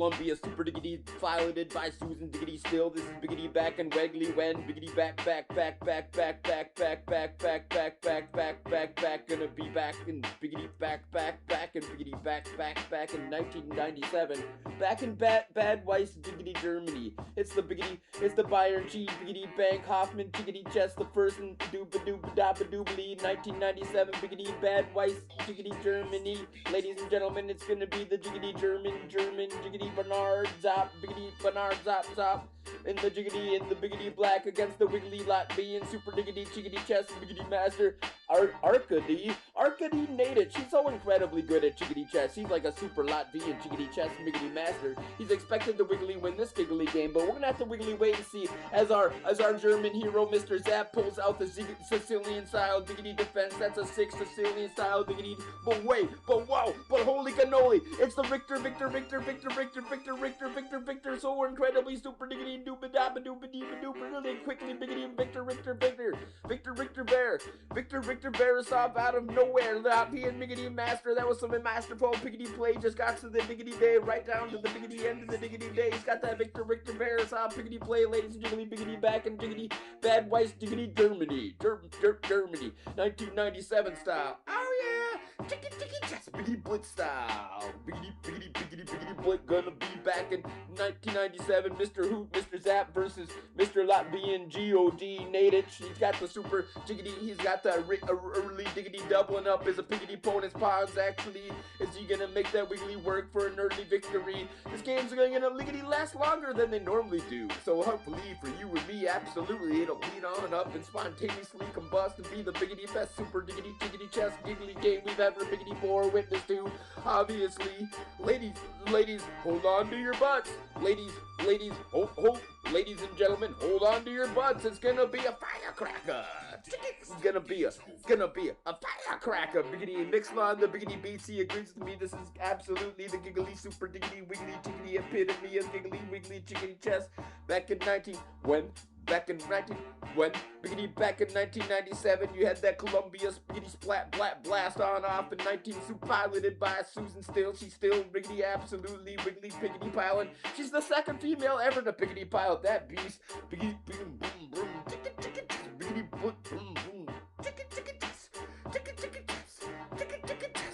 Columbia super diggity piloted by Susan Diggity Still. This is Biggity back and Wegley when Biggity back, gonna be back and Biggity back and Biggity back in 1997. Back in Bad Weiss Diggity Germany. It's the Bayern Cheese Biggity Bank Hoffman Jiggity Chess the first and doobly 1997 Biggity Bad Weiss Jiggity Germany. Ladies and gentlemen, it's gonna be the Jiggity German Jiggity Bernard Zop Biggity Bernard Zop in the Jiggity and the Biggity Black against the Wiggly Latvian Super Diggity Chiggity Chess Biggity Master Arkady Nadic. She's so incredibly good at Chiggity Chess. He's like a super Latvian Chiggity Chess Biggity Master. He's expected to Wiggly win this Giggly game, but we're gonna have to Wiggly wait and see as our German hero Mr. Zap pulls out the Sicilian style Diggity defense. That's a 6 Sicilian style Diggity. But wait, but wow, but holy cannoli! It's the Victor. So incredibly super Diggity really quickly Biggity Victor Beresov out of nowhere. Latvian Biggity Master. That was some masterful Biggity play. Just got to the Biggity day, right down to the Biggity end of the Diggity day. He's got that Victor Beresov Biggity play, ladies and gentlemen. Biggity back and Diggity Bad Weiss Diggity Germany. Germany. 1997 style. Oh yeah! Chicky chess Biggity Blitz style. Biggity Blitz gonna be back in 1997. Mr. Hoot, Mr. Zap versus Mr. Latvian G.O.D. Nadic. He's got the super Jiggity. He's got the early Diggity doubling up his Biggity opponent's pawns. Actually, is he gonna make that Wiggly work for an early victory? This game's gonna Liggity last longer than they normally do. So hopefully for you and me, absolutely, it'll heat on up and spontaneously combust and be the Biggity best super Diggity Chiggity chess Giggly game we've ever Biggity bore witness to. Obviously, ladies, hold on to your butts. Ladies, ladies and gentlemen, hold on to your butts. It's gonna be a firecracker. It's gonna be a firecracker. Biggity Mixlon, the Biggity beats. He agrees with me. This is absolutely the Giggly Super Diggity Wiggly Chiggity epitome of Giggly Wiggly Chiggity chess. Back in 1997, you had that Columbia Biggity Splat blast on off in 19 piloted by Susan Still. She's still Biggity absolutely Wiggly Piggity pilot. She's the second female ever to Biggity pilot that beast. Biggity boom boom boom Biggity boom boom boom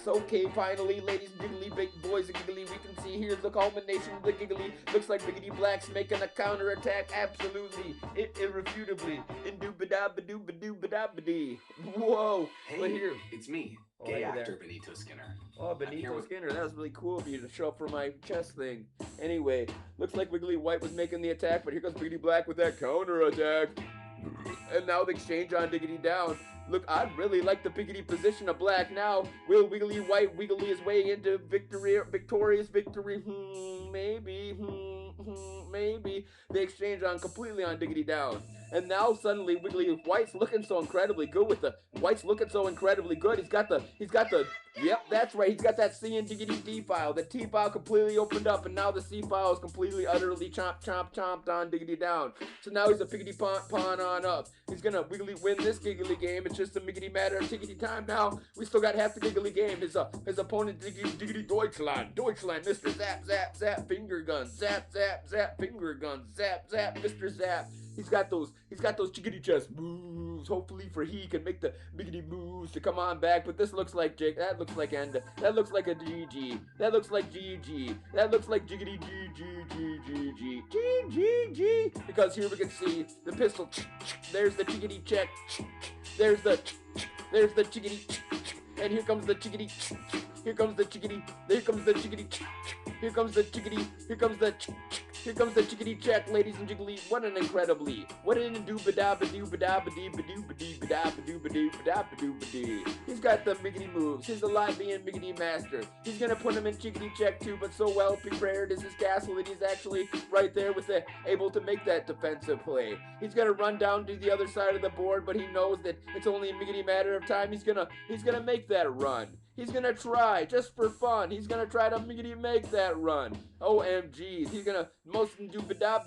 Okay, finally, ladies and giggly big boys and giggly, we can see here's the culmination of the giggly. Looks like Biggity Black's making a counterattack, absolutely, irrefutably. Indubadabadubadubadabadee. Whoa. Hey, it's me, gay actor Benito Skinner. Oh, Benito Skinner, that was really cool of you to show up for my chess thing. Anyway, looks like Wiggly White was making the attack, but here comes Biggity Black with that counterattack. And now the exchange on Diggity down. Look, I'd really like the Biggity position of Black now. Will Wiggly White wiggle his way into victorious victory? Maybe. They exchange on completely on Diggity down. And now suddenly Wiggly White's looking so incredibly good with the White's looking so incredibly good. He's got the yep, that's right. He's got that C and Diggity D file. The T file completely opened up, and now the C file is completely utterly chomped on Diggity down. So now he's a Biggity pawn on up. He's gonna Wiggly win this giggly game. It's just a Miggity matter of tiggity time now. We still got half the giggly game. His opponent Diggity Deutschland, Mr. Zap finger gun, zap finger gun, zap Mr. Zap. He's got those chickadee chess moves. Hopefully for he can make the biggity moves to come on back. But this looks like Jake. That looks like Enda. That looks like a GG. That looks like GG. That looks like jiggity G. Because here we can see the pistol. There's the chickadee check. There's the chickadee. And here comes the chickadee. Here comes the chickadee. Here comes the chickadee. Here comes the chickadee. Here comes the chickadee check, ladies and jiggly. What an indubadabadoo badoo. He's got the miggity moves. He's a Latvian miggity master. He's gonna put him in chickadee check too, but so well prepared is his castle that he's actually right there with able to make that defensive play. He's gonna run down to the other side of the board, but he knows that it's only a miggity matter of time. He's gonna make that run. He's gonna try, just for fun. He's gonna try to make that run. OMGs. He's gonna most do threaten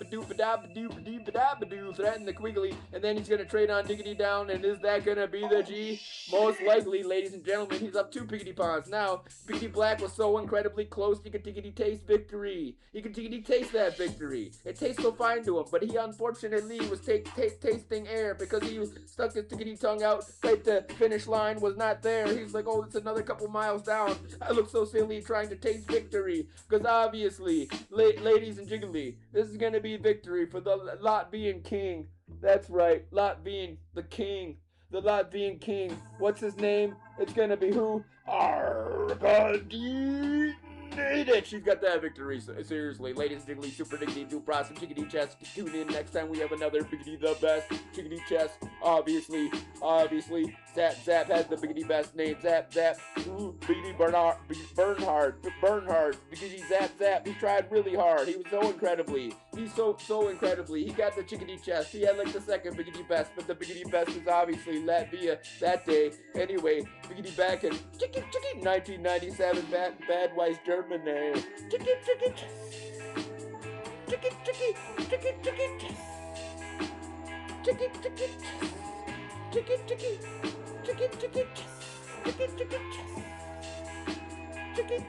the Quiggly, and then he's gonna trade on Diggity Down, and is that gonna be the G? Most likely, ladies and gentlemen, he's up 2 Piggity Pawns. Now, Piggity Black was so incredibly close, he could tiggity taste victory. He could tiggity taste that victory. It tastes so fine to him, but he unfortunately was tasting air because he stuck his tiggity tongue out. Right, the finish line was not there. He's like, oh, it's another couple miles down. I look so silly trying to taste victory, because obviously, ladies and jiggly, this is gonna be victory for the Latvian king. That's right, Latvian, the king. The Latvian king. What's his name? It's gonna be who? Argadine. She's got that victory. Seriously, ladies and jiggly, super diggity, do some chickadee chest. Tune in next time we have another biggity the best chickadee chest. Obviously, Zap has the biggity best name. Zap, biggity Bernhard, biggity Zap. He tried really hard. He was so incredibly. He's so incredibly. He got the chickadee chest. He had like the second biggity best, but the biggity best was obviously Latvia that day. Anyway, biggity back in 1997, bad wise Germany. Chicken. Chicken.